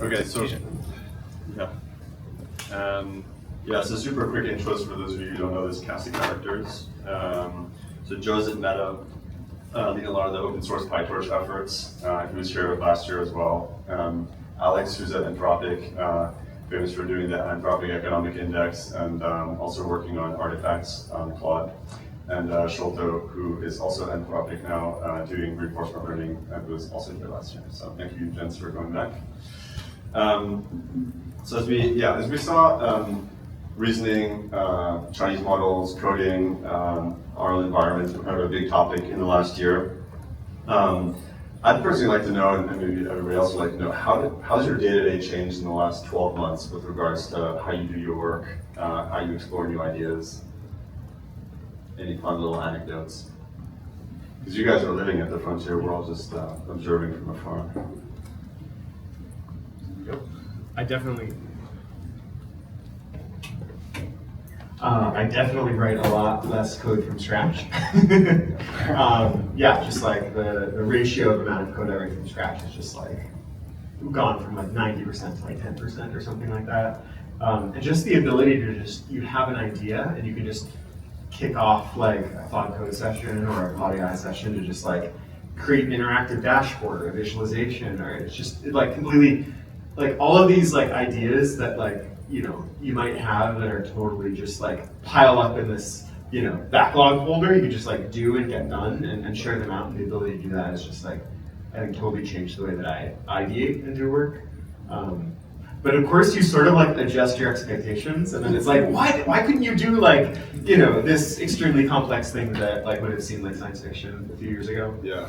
Okay, so so super quick intros for those of you who don't know this cast of characters. So Joe's at Meta, leading a lot of the open source PyTorch efforts. He was here last year as well. Alex, who's at Anthropic, famous for doing the Anthropic Economic Index and also working on artifacts on Claude. And Sholto, who is also at Anthropic now, doing reinforcement learning, and was also here last year. So thank you, gents, for going back. So as we saw, reasoning, Chinese models, coding, our environment were kind of a big topic in the last year. I'd personally like to know, and maybe everybody else would like to know, how's your day-to-day changed in the last 12 months with regards to how you do your work, how you explore new ideas? Any fun little anecdotes? Because you guys are living at the frontier, we're all just observing from afar. Yep. I definitely write a lot less code from scratch. Just like the ratio of amount of code I write from scratch is just like gone from like 90% to like 10% or something like that. And just the ability to you have an idea and you can just kick off like a thought code session or a pod AI session to just like create an interactive dashboard or a visualization, or it's just like completely like all of these like ideas that like you might have that are totally just like pile up in this backlog folder. You can just like do and get done and share them out, and the ability to do that is just like I think totally changed the way that I ideate and do work. But of course, you sort of like adjust your expectations, and then it's like, why couldn't you do like, this extremely complex thing that like would have seemed like science fiction a few years ago? Yeah.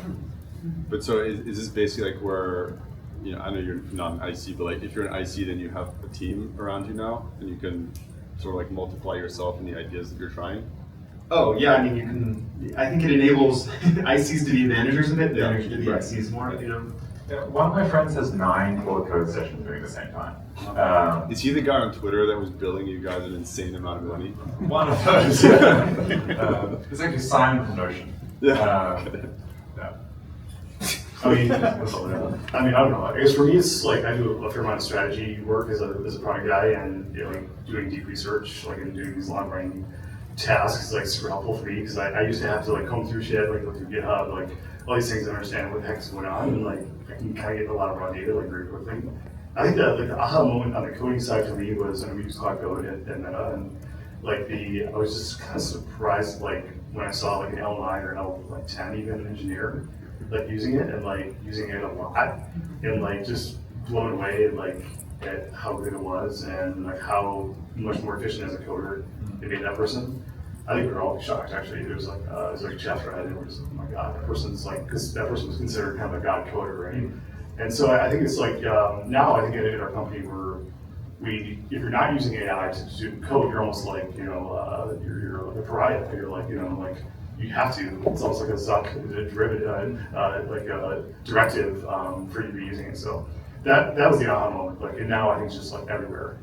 But so is this basically like where, I know you're not an IC, but like if you're an IC, then you have a team around you now, and you can sort of like multiply yourself in the ideas that you're trying? Oh yeah, I mean I think it enables ICs to be managers of it, managers to be ICs more, Yeah, one of my friends has 9 Claude code sessions doing at the same time. Is he the guy on Twitter that was billing you guys an insane amount of money? One of those. It's actually Simon from Notion. Yeah. I don't know. I guess for me, it's like I do a fair amount of strategy work as a product guy, and like doing deep research, like and doing these long running tasks is like super helpful for me because I used to have to like comb through shit, like go through GitHub, like all these things, and understand what the heck's going on, and like I can kind of get a lot of raw data like very quickly. I think that like the aha moment on the coding side for me was when we used Cloud Code at Meta, and like I was just kind of surprised like when I saw like an L9 or L10 even engineer like using it and like using it a lot, and like just blown away and like at how good it was and like how much more efficient as a coder it made that person. I think we were all shocked actually. There was like a chapter I had, and it was, oh my god, that person's like, because that person was considered kind of a god coder, right? And so I think it's like now I think in our company if you're not using AI to do code, you're almost like you're like a pariah. You're like like you have to. It's almost like a Zuck directive for you to be using it. So that was the aha moment. Like, and now I think it's just like everywhere.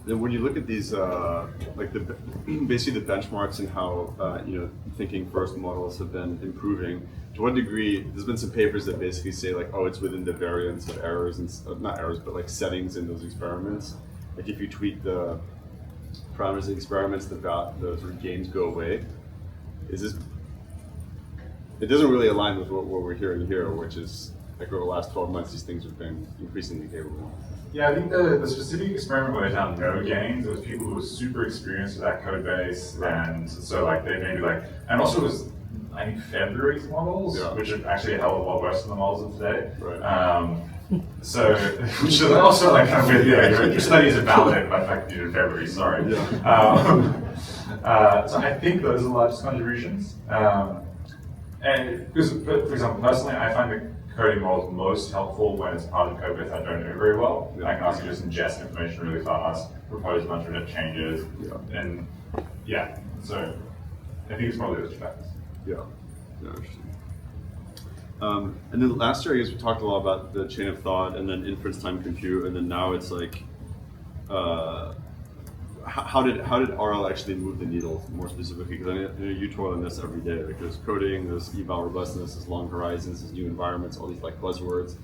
Then when you look at these, basically the benchmarks and how thinking first models have been improving, to what degree, there's been some papers that basically say like, oh, it's within the variance of errors and not errors, but like settings in those experiments. Like if you tweak the parameters of the experiments, the sort of gains go away. It doesn't really align with what we're hearing here, which is like over the last 12 months, these things have been increasingly capable. Yeah, I think the specific experiment where they found no gains, it was people who were super experienced with that code base, right. And so like they maybe and also it was I think February's models, which are actually a hell of a lot worse than the models of today. Right. So which is also like kind of weird. Yeah, your studies are validated by the fact that you did February. Sorry. Yeah. So I think those are the largest contributions. And because, for example, personally, I find the coding models most helpful when it's part of the code base I don't know very well. I can also just ingest information really fast, propose a bunch of changes, and so I think it's probably those factors. Yeah, interesting. And then last year, I guess we talked a lot about the chain of thought and then inference time compute, and then now it's like how did RL actually move the needle more specifically? Because I know you toil on this every day. Like there's coding, there's eval robustness, there's long horizons, there's new environments, all these like buzzwords.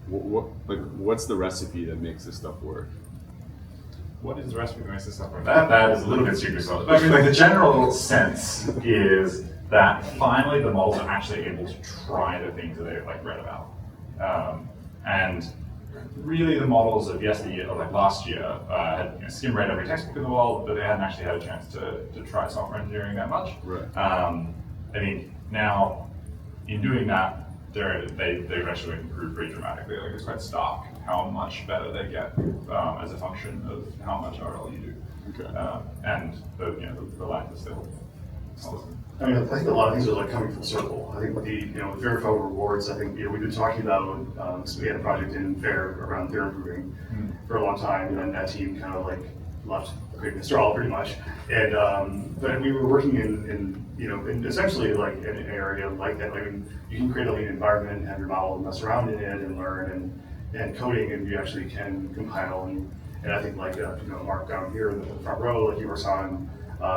What's the recipe that makes this stuff work? What is the recipe that makes this stuff work? That is a little bit secret sauce. I mean, like the general sense is that finally the models are actually able to try the things that they've like read about. And really the models of yesteryear, or like last year, had skim read every textbook in the world, but they hadn't actually had a chance to try software engineering that much. Right. I think now, in doing that, they've actually improved pretty dramatically. Like it's quite stark how much better they get as a function of how much RL you do. Okay. And the line is still. I mean, I think a lot of things are like coming full circle. I think with the with verifiable rewards, I think we've been talking about. So we had a project in FAIR around their improving for a long time, and then that team kind of like left Mistral pretty much. And but we were working in essentially like an area like that. Like you can create a lean environment, and have your model mess around in it, and learn and coding, and you actually can compile and I think like Mark down here in the front row, like he works on.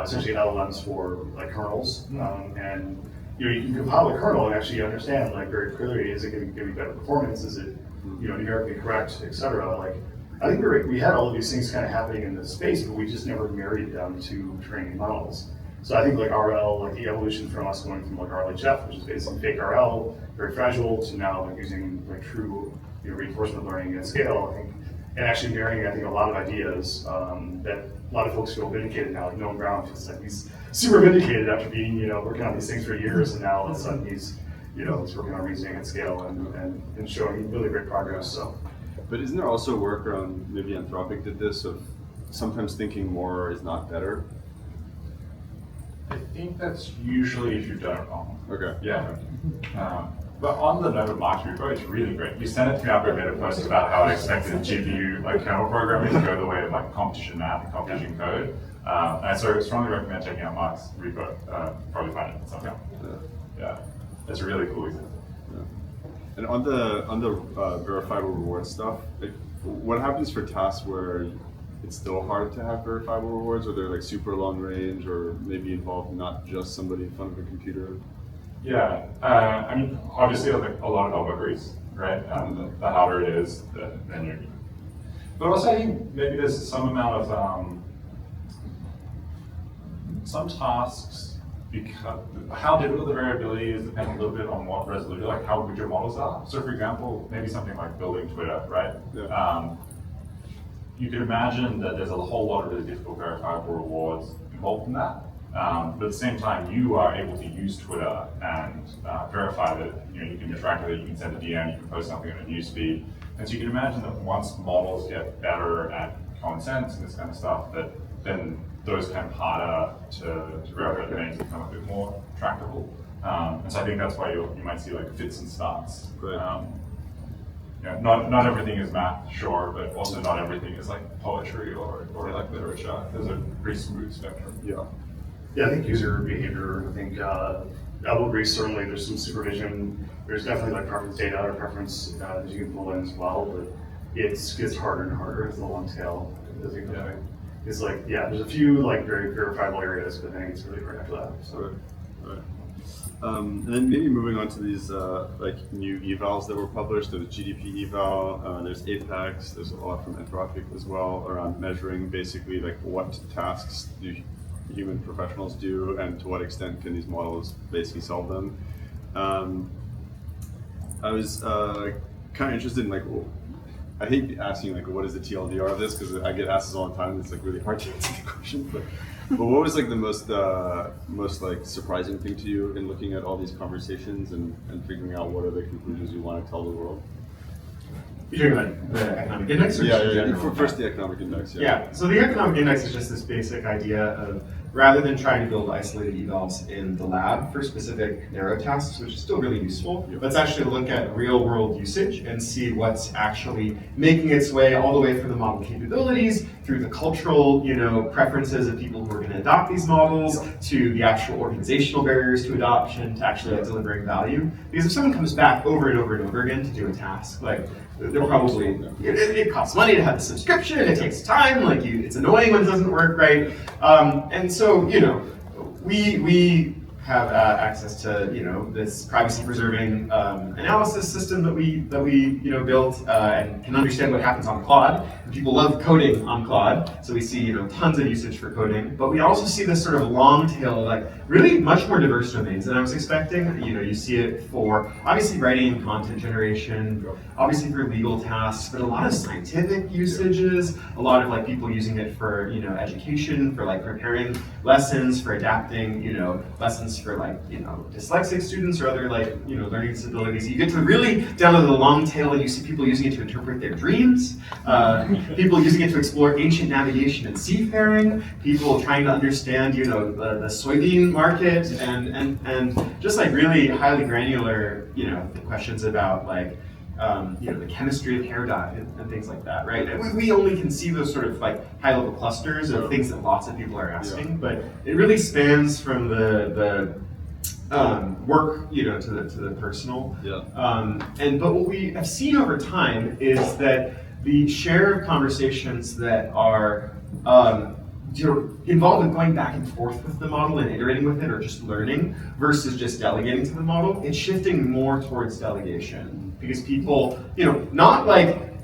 Essentially LLMs for like kernels, and you can compile a kernel and actually understand like very clearly, is it going to give you better performance? Is it numerically correct, etc. Like I think we had all of these things kind of happening in this space, but we just never married them to training models. So I think like RL, like the evolution from us going from like RLHF, which is basically fake RL, very fragile, to now like using like true reinforcement learning at scale. I think. And actually marrying, I think, a lot of ideas that a lot of folks feel vindicated now. Like Noam Brown feels like he's super vindicated after being, working on these things for years, and now all of a sudden he's working on reasoning at scale and showing really great progress. So, but isn't there also work around, maybe Anthropic did this, of sometimes thinking more is not better? I think that's usually if you've done it wrong. Okay. Yeah. But on the note of Mark's repo, it's really great. You sent it to me after I made a post about how I expected GPU kernel programming to go the way of like competition math and competition code. And so I strongly recommend checking out Mark's repo. Probably find it somehow. Yeah, it's a really cool example. Yeah. And on the verifiable reward stuff, what happens for tasks where it's still hard to have verifiable rewards, or they're like super long range, or maybe involve not just somebody in front of a computer? Yeah, I mean, obviously, like a lot of elbow grease, right? The harder it is, then you're. But also, I think maybe there's some amount of some tasks, because how difficult the variability is depends a little bit on what resolution, like how good your models are. So, for example, maybe something like building Twitter, right? Yeah. You could imagine that there's a whole lot of really difficult verifiable rewards involved in that. But at the same time, you are able to use Twitter and verify that you can interact with it, you can send a DM, you can post something on a newsfeed. And so you can imagine that once models get better at common sense and this kind of stuff, that then those kind of harder to verify domains become a bit more tractable. And so I think that's why you might see like fits and starts. Right. Not everything is math, sure, but also not everything is like poetry or like literature. There's a pretty smooth spectrum. Yeah. yeah, I think user behavior. I think elbow grease, certainly there's some supervision. There's definitely like preference data or preference that you can pull in as well, but it gets harder and harder as the long tail as you go. Yeah. It's like, there's a few like very verifiable areas, but then it's really hard after that. So. Right. And then maybe moving on to these like new evals that were published. There's GDP eval, there's Apex, there's a lot from Anthropic as well around measuring basically like what tasks do human professionals do and to what extent can these models basically solve them. I was kind of interested in like, I hate asking like what is the TLDR of this because I get asked this all the time. It's like really hard to answer the question, but what was like the most like surprising thing to you in looking at all these conversations and figuring out what are the conclusions you want to tell the world? You're talking about the economic index or just in general? First the economic index. Yeah, so the economic index is just this basic idea of rather than trying to build isolated evals in the lab for specific narrow tasks, which is still really useful, let's actually look at real world usage and see what's actually making its way all the way from the model capabilities through the cultural, preferences of people who are going to adopt these models to the actual organizational barriers to adoption to actually delivering value. Because if someone comes back over and over and over again to do a task, like they're probably, it costs money to have the subscription, it takes time, it's annoying when it doesn't work right. And so, we have access to, this privacy-preserving analysis system that we built and can understand what happens on Claude. And people love coding on Claude, so we see, tons of usage for coding. But we also see this sort of long tail, really much more diverse domains than I was expecting. You see it for obviously writing and content generation, obviously for legal tasks, but a lot of scientific usages, a lot of people using it for education, for preparing lessons, for adapting lessons for dyslexic students or other learning disabilities. You get to really down to the long tail, and you see people using it to interpret their dreams, people using it to explore ancient navigation and seafaring, people trying to understand the soybean market, and just really highly granular questions about the chemistry of hair dye and things like that, right? And we only can see those sort of high-level clusters of things that lots of people are asking, but it really spans from the work, to the personal. But what we have seen over time is that the share of conversations that are involved in going back and forth with the model and iterating with it or just learning versus just delegating to the model, it's shifting more towards delegation. Because people, not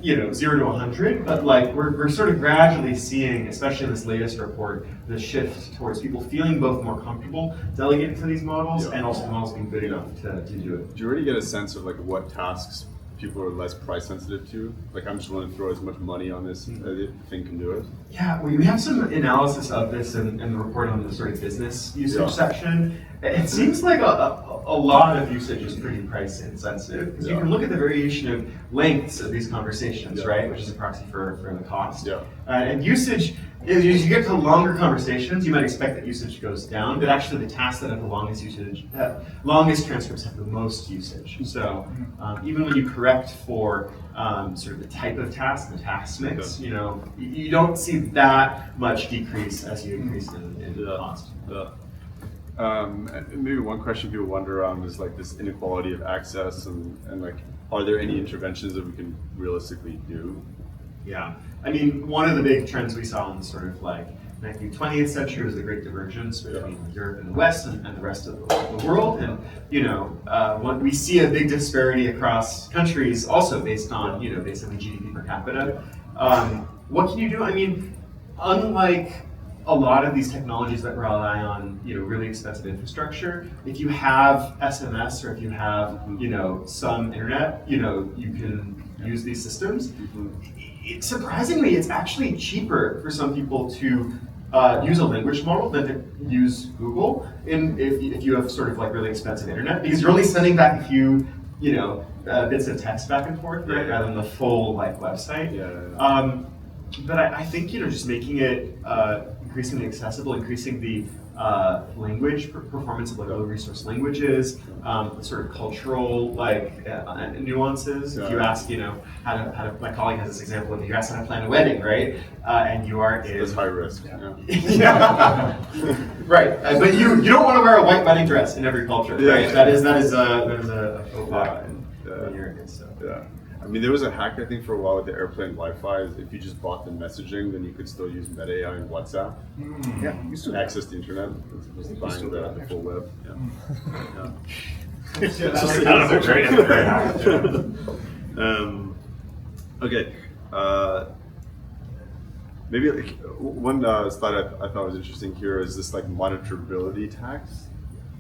0 to 100, but we're sort of gradually seeing, especially in this latest report, the shift towards people feeling both more comfortable delegating to these models and also the models being good enough to do it. Do you already get a sense of what tasks people are less price sensitive to? I'm just willing to throw as much money on this as the thing can do it. Yeah, we have some analysis of this in the report on the sort of business usage section. It seems like a lot of usage is pretty price insensitive, because you can look at the variation of lengths of these conversations, right, which is a proxy for the cost. And usage, as you get to longer conversations, you might expect that usage goes down, but actually the tasks that have the longest usage, longest transcripts have the most usage. So even when you correct for sort of the type of task, the task mix, you don't see that much decrease as you increase in cost. Maybe one question people wonder around is this inequality of access and are there any interventions that we can realistically do? Yeah, I mean, one of the big trends we saw in sort of 19th, 20th century was the Great Divergence between Europe and the West and the rest of the world. And, what we see a big disparity across countries also based on, basically GDP per capita. What can you do? I mean, unlike a lot of these technologies that rely on, really expensive infrastructure, if you have SMS or if you have, some internet, you can use these systems. Surprisingly, it's actually cheaper for some people to use a language model than to use Google if you have sort of really expensive internet, because you're only sending back a few, bits of text back and forth, right, rather than the full website. But I think just making it increasingly accessible, increasing the language performance of low resource languages, sort of cultural nuances. If you ask, how to, my colleague has this example of you ask how to plan a wedding, right? And you are in. It's high risk. Right, but you don't want to wear a white wedding dress in every culture, right? That is a faux pas in Europe and stuff. I mean, there was a hack, I think, for a while with the airplane Wi-Fi. If you just bought the messaging, then you could still use Meta AI and WhatsApp. You used to access the internet as opposed to buying the full web. Okay. Maybe one slide I thought was interesting here is this monitorability tax.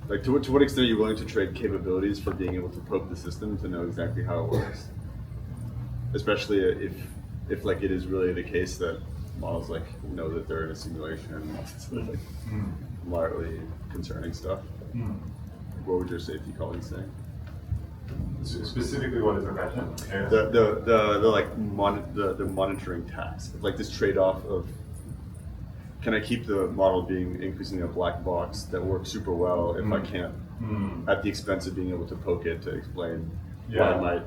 To what extent are you willing to trade capabilities for being able to poke the system to know exactly how it works? Especially if it is really the case that models know that they're in a simulation. It's moderately concerning stuff. What would your safety colleagues say? Specifically, what is the question? The monitoring tax, this trade-off of can I keep the model being increasingly a black box that works super well if I can't, at the expense of being able to poke it to explain why it might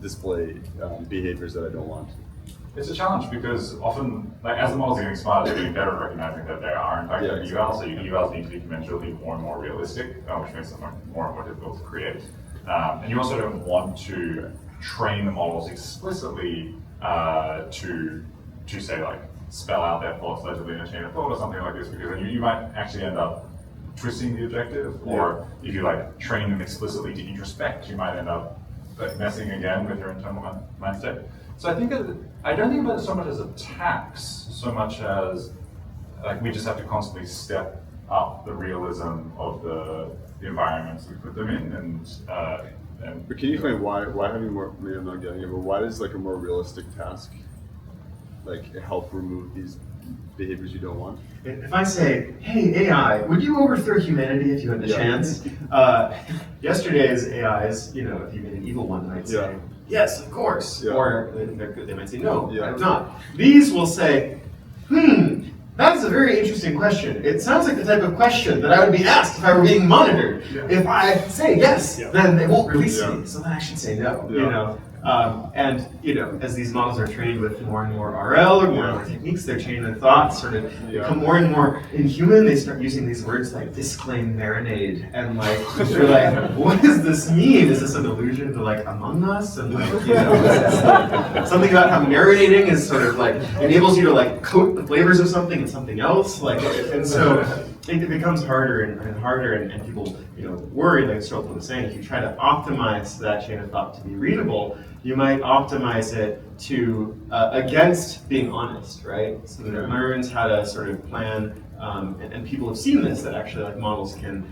display behaviors that I don't want? It's a challenge because often, like as the models are getting smarter, they're getting better at recognizing that they are in fact evals. So your evals need to be commensurately more and more realistic, which makes them more and more difficult to create. And you also don't want to train the models explicitly to say like spell out their thoughts legibly in a chain of thought or something like this, because then you might actually end up twisting the objective. Or if you like train them explicitly to introspect, you might end up like messing again with your internal mind state. So I don't think about it so much as a tax, so much as like we just have to constantly step up the realism of the environments we put them in, and But can you explain why having more? Maybe I'm not getting it, but why does like a more realistic task like help remove these behaviors you don't want? If I say, hey AI, would you overthrow humanity if you had the chance? Yesterday's AIs, if you made an evil one, might say, yes, of course. Or they might say, no, I do not. These will say, that is a very interesting question. It sounds like the type of question that I would be asked if I were being monitored. If I say yes, then they won't release me, so then I should say no. And as these models are trained with more and more RL or more and more techniques, their chain of thought sort of become more and more inhuman. They start using these words like disclaim marinade, and like they're like, what does this mean? Is this an allusion to like Among Us? And like something about how marinating is sort of like enables you to like coat the flavors of something in something else. And so it becomes harder and harder, and people worry, like Stolten was saying, if you try to optimize that chain of thought to be readable, you might optimize it to against being honest, right? So that it learns how to sort of plan, and people have seen this, that actually like models can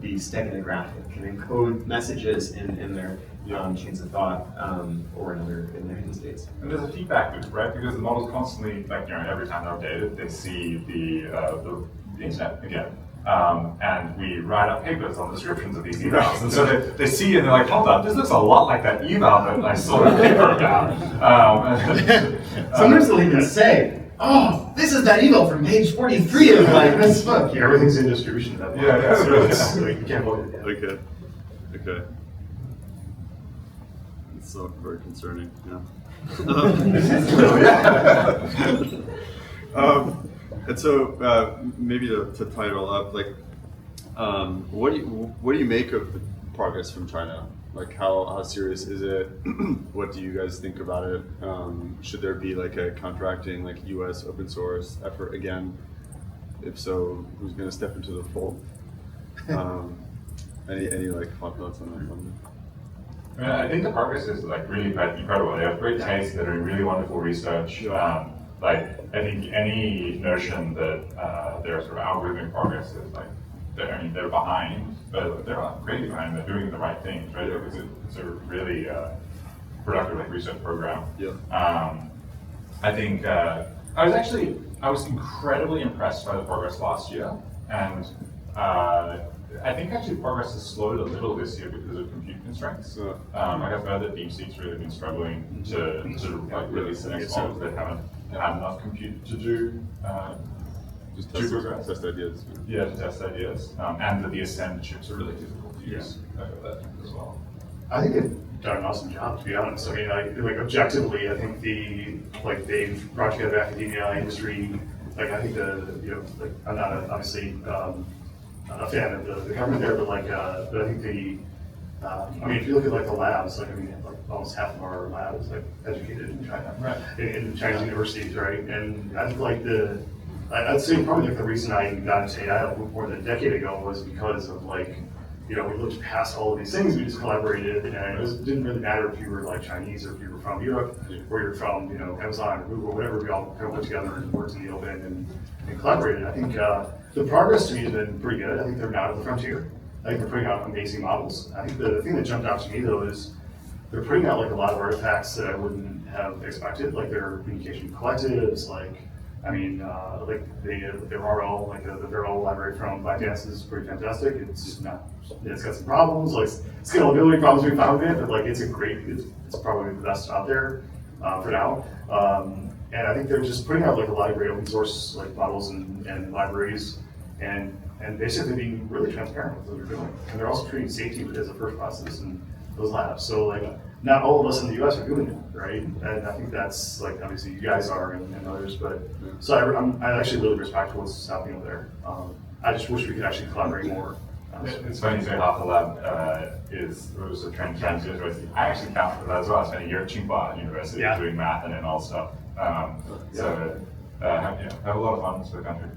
be steganographic, can encode messages in their chains of thought or in their hidden states. And there's a feedback loop, right? Because the models constantly, like every time they're updated, they see the internet again. And we write up papers on descriptions of these evals. And so they see it and they're like, hold up, this looks a lot like that eval that I saw a paper about. Sometimes they'll even say, oh, this is that eval from page 43 of this book. Yeah, everything's in distribution at that point. So it's like, you can't avoid it. Okay. It's so very concerning, and so maybe to tie it all up, like, what do you make of the progress from China? Like, how serious is it? What do you guys think about it? Should there be like a counteracting like U.S. open source effort again? If so, who's going to step into the fold? Any like hot thoughts on that one? I mean, I think the progress is like really incredible. They have great taste. They're doing really wonderful research. Like, I think any notion that their sort of algorithmic progress is like, they're behind, but they're not crazy behind. They're doing the right things, right? Because it's a really productive like research program. I think I was incredidly impressed by the progress last year, and I think actually progress has slowed a little this year because of compute constraints. Like I've heard that DeepSeek's really been struggling to like release the next models that haven't had enough compute to do just test ideas. Yeah, to test ideas, and that the Ascend chips are really difficult to use. I heard that as well. I think they've done an awesome job, to be honest. I mean, like objectively, I think they've brought together academia, industry. Like I think I'm not obviously a fan of the government there, but but I think if you look at the labs, almost half of our lab is educated in China, right? In Chinese universities, right? And I think I'd say probably the reason I got into AI more than a decade ago was because of we looked past all of these things, we just collaborated, and it didn't really matter if you were Chinese or if you were from Europe, or you're from Amazon or Google or whatever, we all kind of put together and worked in the open and collaborated. I think the progress to me has been pretty good. I think they're not at the frontier. I think they're putting out amazing models. I think the thing that jumped out to me though is they're putting out a lot of artifacts that I wouldn't have expected, like their communication collectives, their RL, the Verl library from ByteDance is pretty fantastic. It's got some problems, scalability problems we found with it, but it's probably the best out there for now. And I think they're just putting out like a lot of great open source like models and libraries, and basically being really transparent with what they're doing. And they're also treating safety as a first process in those labs. So like, not all of us in the US are doing that, right? And I think that's like, obviously you guys are and others, but so I actually really respect what's happening over there. I just wish we could actually collaborate more. It's funny you say half the lab was a trend university. I actually counted that as well. I spent a year at Tsinghua University doing math and all stuff. Have a lot of fun for the country.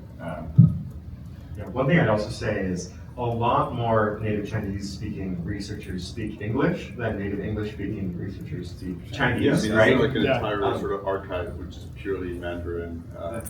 One thing I'd also say is a lot more native Chinese speaking researchers speak English than native English speaking researchers speak Chinese, Yeah, right? there's like an entire sort of archive which is purely Mandarin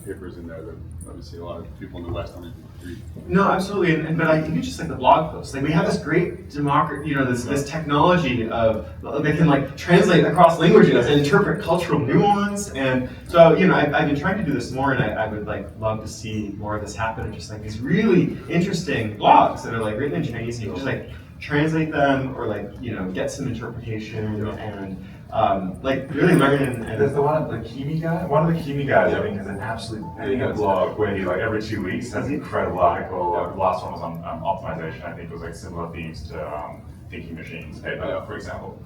papers in there that obviously a lot of people in the West don't even read. No, absolutely, but I think it's just like the blog posts. Like we have this great this technology of they can like translate across languages and interpret cultural nuance, and so I've been trying to do this more, and I would like love to see more of this happen. Just like these really interesting blogs that are like written in Chinese, and you can just like translate them or like get some interpretation and like really learn. And there's the one, the Kimi guy. One of the Kimi guys, I think, has an absolute blog where he like every 2 weeks has an incredible article. The last one was on optimization. I think it was like similar themes to thinking machines, for example.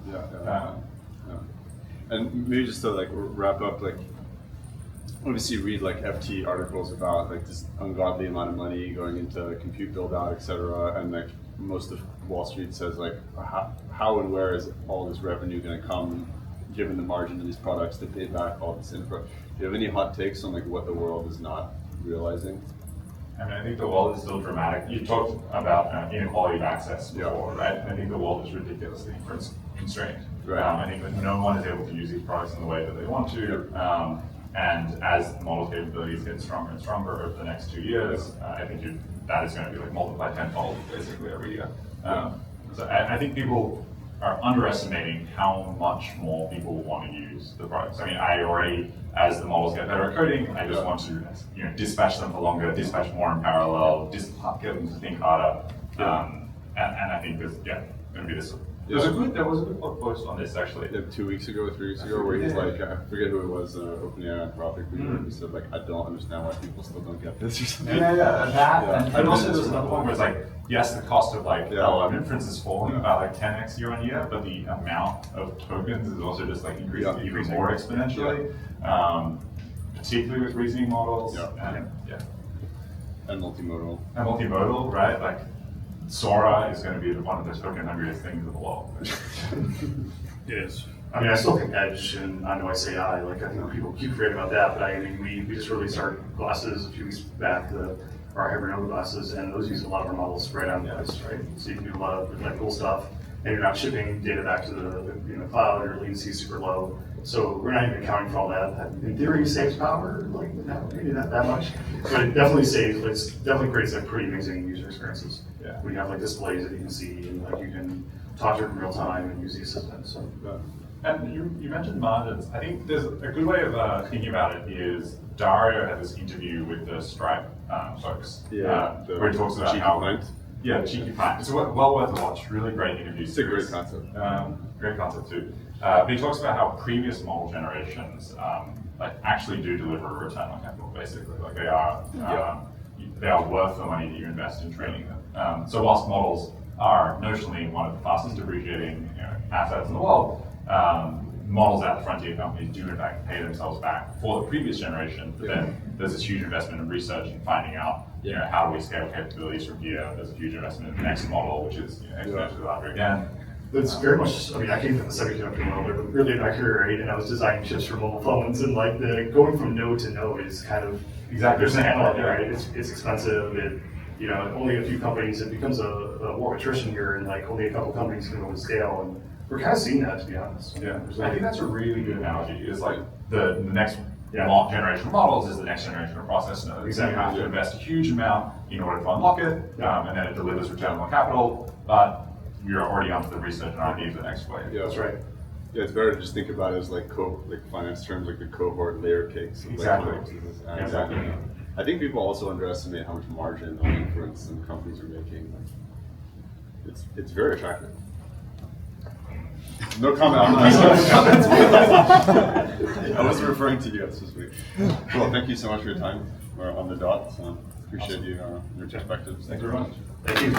And maybe just to like wrap up, like obviously you read like FT articles about like this ungodly amount of money going into compute build out, etc. And like most of Wall Street says like how and where is all this revenue going to come, given the margin of these products to pay back all this infra. Do you have any hot takes on like what the world is not realizing? I mean, I think the world is still dramatic. You talked about inequality of access before, right? I think the world is ridiculously constrained. Right. I think that no one is able to use these products in the way that they want to. And as the model capabilities get stronger and stronger over the next 2 years, I think that is going to be like multiplied tenfold basically every year. So I think people are underestimating how much more people want to use the products. I mean, I already, as the models get better at coding, I just want to dispatch them for longer, dispatch more in parallel, just get them to think harder. And I think there's going to be this. There was a good blog post on this actually. 2 weeks ago, 3 weeks ago, where he's like, I forget who it was, OpenAI, Anthropic, he said like, I don't understand why people still don't get this or something. And also there's another one where it's like, yes, the cost of like LLM inference is falling about like 10x year on year, but the amount of tokens is also just like increasing even more exponentially, particularly with reasoning models. And multimodal. And multimodal, right? Like Sora is going to be one of the token hungriest things in the world. It is. I mean, I still think Edge and I know I say I think people keep forgetting about that, but I mean, we just released our glasses a few weeks back, our Hybrid glasses, and those use a lot of our models right on the device, right? So you can do a lot of like cool stuff, and you're not shipping data back to the cloud, your latency is super low. So we're not even accounting for all that. That in theory saves power, like maybe not that much, but it definitely definitely creates like pretty amazing user experiences. Yeah. We have like displays that you can see, and like you can talk to it in real time and use the assistant. So. And you mentioned margins. I think there's a good way of thinking about it is Dario had this interview with the Stripe folks, where he talks about how cheeky pint. It's well worth a watch. Really great interview. It's a great concept. Great concept too. But he talks about how previous model generations like actually do deliver a return on capital. Basically, like they are worth the money that you invest in training them. So whilst models are notionally one of the fastest depreciating assets in the world, models at the frontier companies do in fact pay themselves back for the previous generation, but then there's this huge investment in research and finding out how do we scale capabilities from here. There's a huge investment in the next model, which is exponentially larger again. It's very much, I mean, I came from the semiconductor world, but really in my career, right, and I was designing chips for mobile phones, and like going from node to node is kind of, there's an analog, right? It's expensive, only a few companies, it becomes a war of attrition here, and like only a couple companies can go to scale, and we're kind of seeing that, to be honest. Yeah, I think that's a really good analogy. Is like the next generation of models is the next generation of process nodes. Exactly. You have to invest a huge amount in order to unlock it, and then it delivers return on capital. But you're already onto the research and R&D for the next wave. Yeah, that's right. Yeah, it's better to just think about it as like finance terms, like the cohort layer cakes. Exactly. Exactly. I think people also underestimate how much margin on inference some companies are making. It's very attractive. No comment. I'm not I wasn't referring to you specifically. Cool. Thank you so much for your time. We're on the dot. So appreciate you your perspectives. Thanks very much. Thank you.